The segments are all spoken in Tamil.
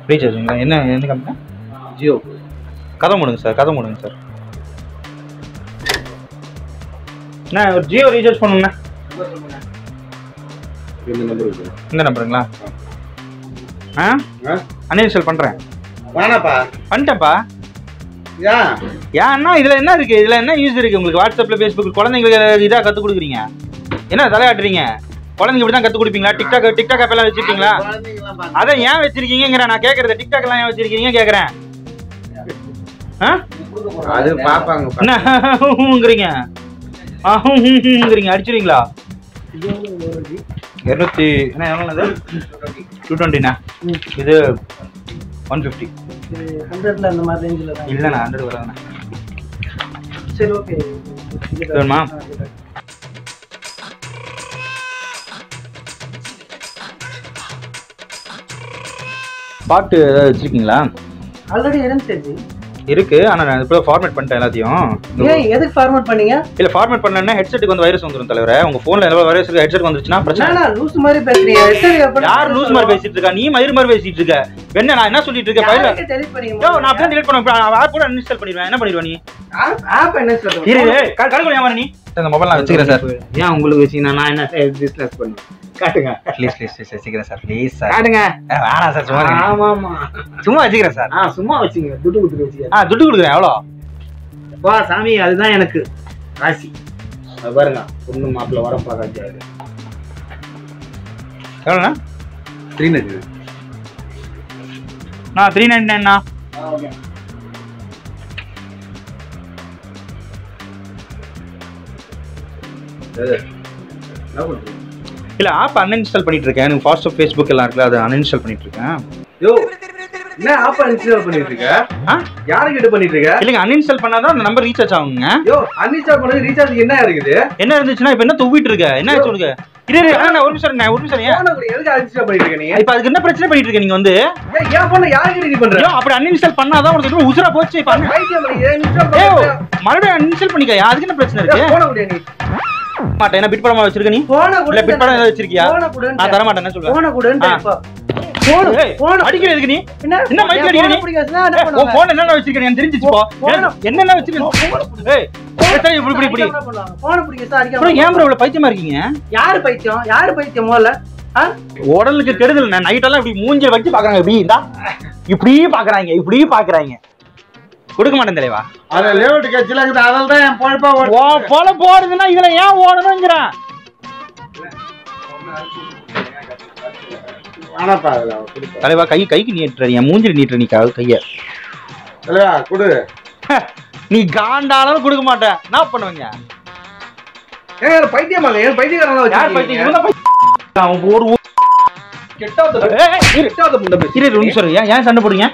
ரீசார்ஜுங்களா? என்ன கம்பெனி? ஜியோ. கதை மூடுங்க சார், கதை மூடுங்க சார். அண்ணா ஒரு ஜியோ ரீசார்ஜ் பண்ணுங்கண்ணா. இந்த நம்பருங்களா? அன்இன்ஸ்டால் பண்ணுறேன். வேணாப்பா. பண்ணிட்டேன்ப்பா. ஏன்னா இதில் என்ன இருக்குது? இதில் என்ன யூஸ் இருக்குது உங்களுக்கு? வாட்ஸ்அப்பில் ஃபேஸ்புக் குழந்தைங்களுக்கு இதாக கற்றுக் கொடுக்குறீங்க. என்ன தலையாட்டுறீங்க? குழந்தைங்க இப்படி தான் கற்றுக் கொடுப்பீங்களா? டிக்டாக் ஆப் எல்லாம் வச்சுருக்கீங்களா? அதை ஏன் வச்சிருக்கீங்கிறேன் நான் கேட்குறது. டிக்டாக் எல்லாம் ஏன் வச்சிருக்கீங்க கேட்குறேன். அது பாப்பாங்க. என்னங்கிறீங்க? அடிச்சிருவீங்களா? 200 என்ன எவ்வளோ? 220ண்ணா. இது 150. 100ல அந்த மாதிரி ரேஞ்சில் தான். இல்லைண்ணா 100 வராதுண்ணா. சரி ஓகே வேணுமா? பாட்டு ஏதாவது வச்சிருக்கீங்களா? ஆல்ரெடி இருந்துச்சு. இருக்கு, ஆனால் நான் இப்போ ஃபார்மேட் பண்ணிட்டேன் எல்லாத்தையும். ஏன் எதுக்கு ஃபார்மேட் பண்ணீங்க? இல்லை ஃபார்மேட் பண்ணேன்னா ஹெட்செட்டுக்கு வந்து வைரஸ் வந்துடும் தலைவரே. உங்கள் ஃபோனில் எவ்வளோ வைரஸ் இருக்கு? ஹெட்செட் வந்துருச்சுன்னா பிரச்சனை. லூஸ் மாதிரி பேசுறீங்க. யார் லூஸ் மாதிரி பேசிட்டு இருக்கா? நீ மயிர் மாதிரி பேசிட்டு இருக்க. என்ன நான் என்ன சொல்லிட்டு இருக்கேன்? ஃபைல நான் அப்படியே டெலீட் பண்ணுவேன். ஆப் கூட அன்இன்ஸ்டால் பண்ணிடுவேன். என்ன பண்ணிடுவா நீ? ஆப் என்ன சொல்றீங்க? இரு கடுகுல ஏமா நீ? இந்த மொபைல் நான் வச்சுக்கிறேன் சார். ஏன் உங்களுக்கு வச்சீங்கன்னா நான் என்ன பிசினஸ் பண்ணுவேன்? காட்டுங்க ப்ளீஸ் வச்சுக்கிறேன் சார். ப்ளீஸ் சார் காட்டுங்க. வேணாம் சார், சும்மா ஆமா சும்மா வச்சுக்கிறேன் சார். சும்மா வச்சுங்க. துட்டு கொடுத்துட்டு வச்சுக்க. துட்டு கொடுக்குறேன். எவ்வளோ? வா சாமி, அதுதான் எனக்கு ராசி. அது பாருங்க, பொண்ணு மாப்பிள்ள வர பார்க்காது. எவ்வளோண்ணா? 399. நான் 399ண்ணா. ஓகே. இல்ல ஆப் அன்இன்ஸ்டால் பண்ணிட்டு இருக்கேன். எனக்கு வாட்ஸ்அப் ஃபேஸ்புக் எல்லாம் இருக்குல்ல, அதை அன்இன்ஸ்டால் பண்ணிட்டு இருக்கேன். யோ என்ன ஆப் அன்இன்ஸ்டால் பண்ணிட்டு இருக்க? யாருக்கு பண்ணிட்டு இருக்க? இல்லங்க அன்இன்ஸ்டால் பண்ணாதான் அந்த நம்பர் ரீசார்ஜ் ஆகுங்க. யோ அன்இன்ஸ்டால் பண்ணது ரீசார்ஜ் என்ன இருக்குது? என்ன இருந்துச்சுன்னா இப்போ என்ன துவிட்டு இருக்க? என்ன ஆச்சு உனக்கு? இரு ஒரு நிமிஷம் எதுக்கு அன்இன்ஸ்டால் பண்ணிட்டு இருக்க நீ? இப்போ அதுக்கு என்ன பிரச்சனை பண்ணிட்டு இருக்க நீங்க வந்து? ஏன் போன் யாருக்கு நீ பண்ற? அப்படி அன்இன்ஸ்டால் பண்ணாதான் உனக்கு இன்னும் உசுரா போச்சு. இப்போ மறுபடியும் அன்இன்ஸ்டால் பண்ணிக்க. அதுக்கு என்ன பிரச்சனை இருக்கு? போன முடியாது நீ மாட்டேன். என்ன பிட் படமா வச்சிருக்க நீ? இல்ல பிட் படம் ஏதாவது வச்சிருக்கியா? நான் தர மாட்டேன். என்ன சொல்றேன்? போன கூட அடிக்கிறதுக்கு நீ என்ன மைக் அடிக்கிற நீ? உன் போன் என்னென்ன வச்சிருக்க நீ தெரிஞ்சிச்சு போ. என்னென்ன வச்சிருக்க? ஏய் இப்படி போன பிடிக்க சார். ஏன் ப்ரோ இவ்வளவு பைத்தியமா இருக்கீங்க? யாரு பைத்தியம் முதல்ல? உடலுக்கு கெடுதல். நைட் எல்லாம் இப்படி மூஞ்சில வச்சு பாக்குறாங்க. இப்படி பாக்குறாங்க. கொடுக்க மாட்டேன் தலைவா. அத லேவுட் கட்சில இருக்குது. அதனால தான் என் பொழப்பா போல போறதுன்னா இதுல ஏன் ஓடணும்ங்கறேன். ஆனாப்பா தலைவா கைக்கு நீட்டுற. என் மூஞ்சில நீட்டுற நீ கைய. தலைவா குடு. நீ காண்டாலும் கொடுக்க மாட்டேன். என்ன பண்ணுவீங்க? ஏன் பைத்தியமாங்க? ஏன் பைத்தியக்காரங்களா வச்சு? யார் பைத்தியம்? அவன் ஒரு ஏன் சண்டை போடுங்க?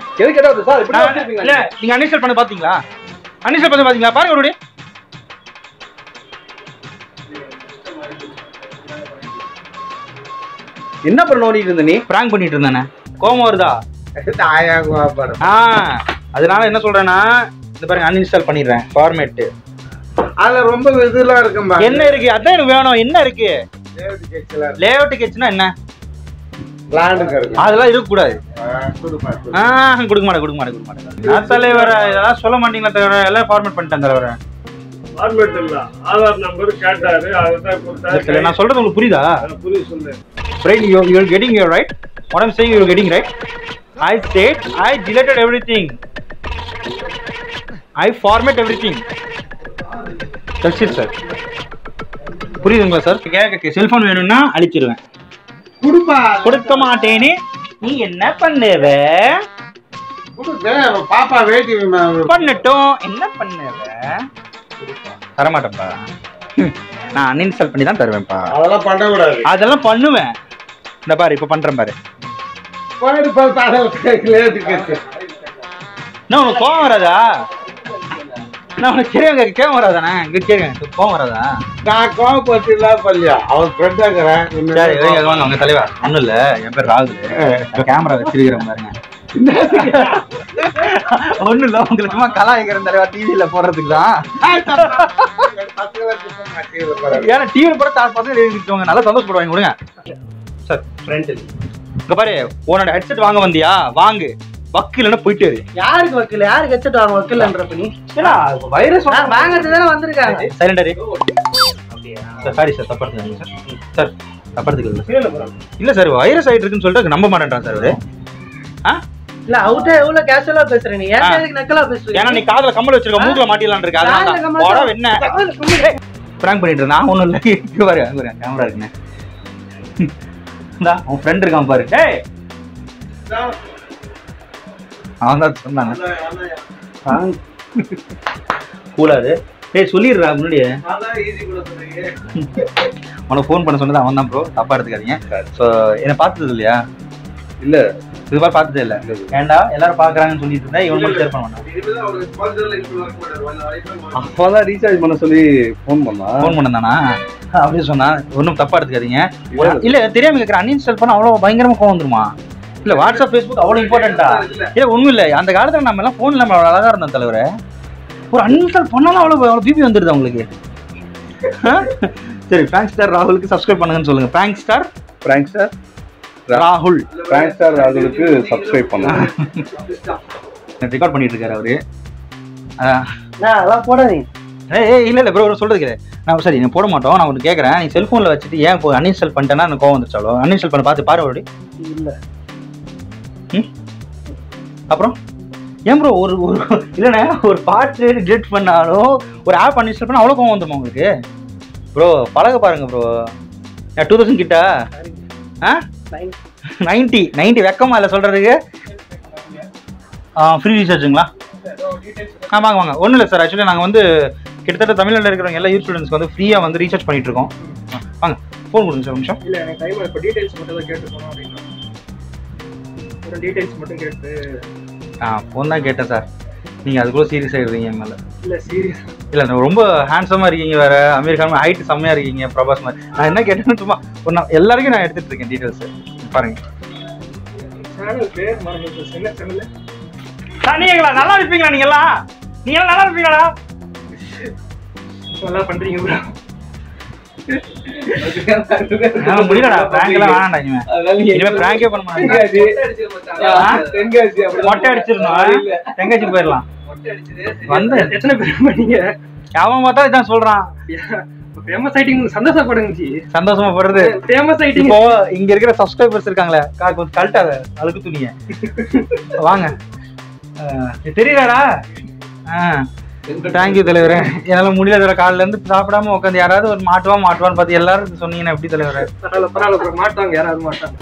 நீங்க அன்இன்ஸ்டால் பண்ண பாத்தீங்களா? பாருங்க ஒரு என்ன பண்ண ஓடிட்டு இருந்த நீ? பிராங்க் பண்ணிட்டு இருந்தானே. கோவம் வருதா? அதனால என்ன சொல்றேன்னா இந்த பாருங்க அன்இன்ஸ்டால் பண்ணிடுறேன். ஃபார்மேட் அதுல ரொம்ப இதெல்லாம் இருக்கும்பா. என்ன இருக்கு? அதான் எனக்கு வேணும். என்ன இருக்கு? லேஅவுட் கெட்ச்னா என்ன? அதெல்லாம் இருக்க கூடாது. கொடுக்க மாட்டேன். நான் தலைவர இதெல்லாம் சொல்ல மாட்டீங்களா தலைவர? எல்லாம் ஃபார்மேட் பண்ணிட்டேன் தலைவர. ஃபார்மேட் இல்ல, ஆதார் நம்பர் கேட்டாரு, அதுதான் கொடுத்தாரு. நான் சொல்றது உங்களுக்கு புரியுதா? புரியுது சொல்லு. Right, you're getting your right. What I'm saying, you're getting right. I said I deleted everything. I format everything. That's it, sir. புரியுதுங்களா சார்? கேட்க செல்போன் வேணும்னா அழிச்சிருவேன். கொடுக்க மாட்டேன்னு நீ என்ன பண்ணுவ? பாப்பா வேட்டி பண்ணட்டும். என்ன பண்ணுவ? தரமாட்டேன்ப்பா. நான் அன்இன்ஸ்டால் பண்ணி தான் தருவேன்ப்பா. அதெல்லாம் பண்ண கூடாது. அதெல்லாம் பண்ணுவேன். இந்த பாரு இப்ப பண்றேன் பாரு. நான் உனக்கு கோவம் வராதா? நான் உனக்கு கேவம் வராதானே? இங்க கேட்க கோவம் வராதா? நான் கோவப்பட்டு இல்லையா? அவர் ஃப்ரெண்டா இருக்கிறேன். அவங்க தலைவா ஒண்ணும் இல்ல. என் பேர் ராகுல். கேமரா வச்சிருக்கிறேன் பாருங்க. ஒண்ணும் இல்ல, உங்களுக்கு கலாய்க்கிறேன் தலைவா. டிவில போடுறதுக்கு தான். ஏன்னா டிவில போட பசங்க நல்லா சந்தோஷப்படுவாங்க. கொடுங்க சார். இங்க பாரு உன்னோட ஹெட்செட் வாங்க வந்தியா வாங்கு, வக்கிலன்னா போயிட்டு யாருக்கு வக்கீல், யாருக்கு ஹெட்செட் வாங்க வக்கீல்ன்றப்ப நீ வைரஸ் வாங்கறது தானே வந்திருக்காங்க. சைலண்டரி. சார் சாரி சார், தப்பா எடுத்துக்கோங்க சார். சார் தப்பா எடுத்துக்கோங்க. இல்ல சார் வைரஸ் ஆயிட்டு இருக்குன்னு சொல்லிட்டு நம்ப மாட்டேன்றான் சார் அவரு. இல்ல அவர்ட்ட எவ்வளவு கேஷுவலா பேசுற நீ, ஏன் எதுக்கு நக்கலா பேசுற? ஏன்னா நீ காதுல கம்மல் வச்சிருக்க, மூக்குல மாட்டிடலாம்னு இருக்கு. அதனால போடா என்ன பிராங்க் பண்ணிட்டு இருக்கேன். நான் ஒண்ணும் இல்ல. இங்க பாரு அங்க பாரு கேமரா இருக்குண்ணே. இந்தா உன் ஃப்ரெண்ட் இருக்கான் பாரு. டேய் அவன் தான் சொன்னாங்க கூடாது. டேய் சொல்லிடுறா முன்னாடியே. உனக்கு ஃபோன் பண்ண சொன்னது அவன் தான் ப்ரோ, தப்பா எடுத்துக்காதீங்க. ஸோ என்ன பார்த்தது இல்லையா? இல்ல இது மாதிரி பார்த்ததே இல்லை. ஏண்டா எல்லாரும் பாக்குறாங்கன்னு சொல்லிட்டு இருந்தா இவன் மட்டும் ஷேர் பண்ண மாட்டான். அப்பதான் ரீசார்ஜ் பண்ண சொல்லி ஃபோன் பண்ணானா அப்படின்னு சொன்னா ஒன்றும் தப்பா எடுத்துக்காதீங்க. இல்ல தெரியாம கேட்குறேன், அன்இன்ஸ்டால் பண்ண அவ்வளோ பயங்கரமா கோவம் வந்துருமா? இல்ல வாட்ஸ்அப் ஃபேஸ்புக் அவ்வளோ இம்பார்ட்டண்டா? இல்ல ஒன்றும் இல்லை, அந்த காலத்துல நம்ம எல்லாம் ஃபோன்ல நம்ம அவ்வளோ அழகா இருந்தோம் தலைவரை. ஒரு அன்இன்ஸ்டால் பண்ணாலும் அவ்வளோ பிபி வந்துடுது உங்களுக்கு. சரி பிராங்க் ஸ்டார் ராகுலுக்கு சப்ஸ்கிரைப் பண்ணுங்கன்னு சொல்லுங்க. பிராங்க் ஸ்டார் ராகுல், பிராங்க் ஸ்டார் ராகுலுக்கு சப்ஸ்கிரைப் பண்ணுங்க. ரெக்கார்ட் பண்ணிட்டு இருக்காரு அவரு. அதெல்லாம் போட நீ. ஏய் இல்ல இல்ல ப்ரோ சொல்றது கேளு. நான் சரி நீ போட மாட்டோம். நான் உனக்கு கேட்கறேன், நீ செல்போன்ல வச்சுட்டு ஏன் இப்போ அன்இன்ஸ்டால் பண்ணிட்டேன்னா எனக்கு கோவம் வந்துருச்சாலோ? அன்இன்ஸ்டால் பண்ண பார்த்து பாரு அப்படி. இல்ல அப்புறம் ஏன் ப்ரோ ஒரு இல்லைண்ணே ஒரு பாட்டு டிலீட் பண்ணாலும் ஒரு ஆப் அன்இன்ஸ்டால் பண்ண அவ்வளோ கோவம் வந்துருமா உங்களுக்கு? ப்ரோ பழக பாருங்க ப்ரோ. 2000 கிட்ட 90 வெக்கமா இல்லை சொல்றதுக்கு? ஃப்ரீ ரீசார்ஜுங்களா? வாங்க வாங்க. ஒன்றும் இல்லை சார், ஆக்சுவலி நாங்கள் வந்து கிட்டத்தட்ட தமிழ்நாட்டில் இருக்கிறவங்க எல்லா யூத் ஸ்டூடெண்ட்ஸ்க்கு வந்து ஃப்ரீயாக வந்து ரீசார்ஜ் பண்ணிட்டு இருக்கோம். வாங்க ஃபோன் கொடுங்க சார் ஒரு நிமிஷம். இல்லை எனக்கு டைம் இப்போ டீடைல்ஸ் மட்டும் தான் கேட்டு போனோம் அப்படின்னா ஒரு டீடைல்ஸ் மட்டும் கேட்டு. ஃபோன் தான் கேட்டேன் சார். நீங்கள் அதுக்குள்ளே சீரியஸ் ஆகிடுறீங்க என் மேலே. இல்லை சீரியஸ் இல்லை ரொம்ப ஹேண்ட்ஸமாக இருக்கீங்க, வேறு அமெரிக்கான ஹைட்டு செம்மையாக இருக்கீங்க பிரபாஸ் மாதிரி. நான் என்ன கேட்டேன்னு சும்மா ஒரு எல்லாருக்கும் நான் எடுத்துகிட்டு இருக்கேன் டீட்டெயில்ஸு பாருங்க. சேனல் பேர் மறந்து என்ன சேனல்? நீங்களா நல்லா இருப்பீங்களா? நீங்களாம் நல்லா இருப்பீங்களா? நல்லா பண்றீங்க ப்ரோ. முடியலடா பிராங்க் எல்லாம் வேணாம்டா. இனிமே பிராங்கே பண்ண மாட்டாங்க. மொட்டை அடிச்சிடணும், தெங்காச்சி போயிடலாம். வந்து எத்தனை பேர் பண்ணீங்க? அவன் பார்த்தா இதான் சொல்றான். Famous auditing சந்தோஷப்படுங்க. சந்தோஷமா படுறது ஃபேமஸ் ஆயிட்டிங். இப்போ இங்க இருக்கிற சப்ஸ்கிரைபர்ஸ் இருக்காங்களே கொஞ்சம் கழட்டாத அழுக்கு துணிய. வாங்க தெரியுறாரா? தேங்க்யூ தலைவரே. என்னால முடியல காலைல இருந்து சாப்பிடாம உட்காந்து யாராவது ஒரு மாட்டுவான்னு பார்த்து எல்லாரும் சொன்னீங்கன்னா எப்படி தலைவரே? பரவாயில்ல மாட்டாங்க, யாராவது மாட்டாங்க.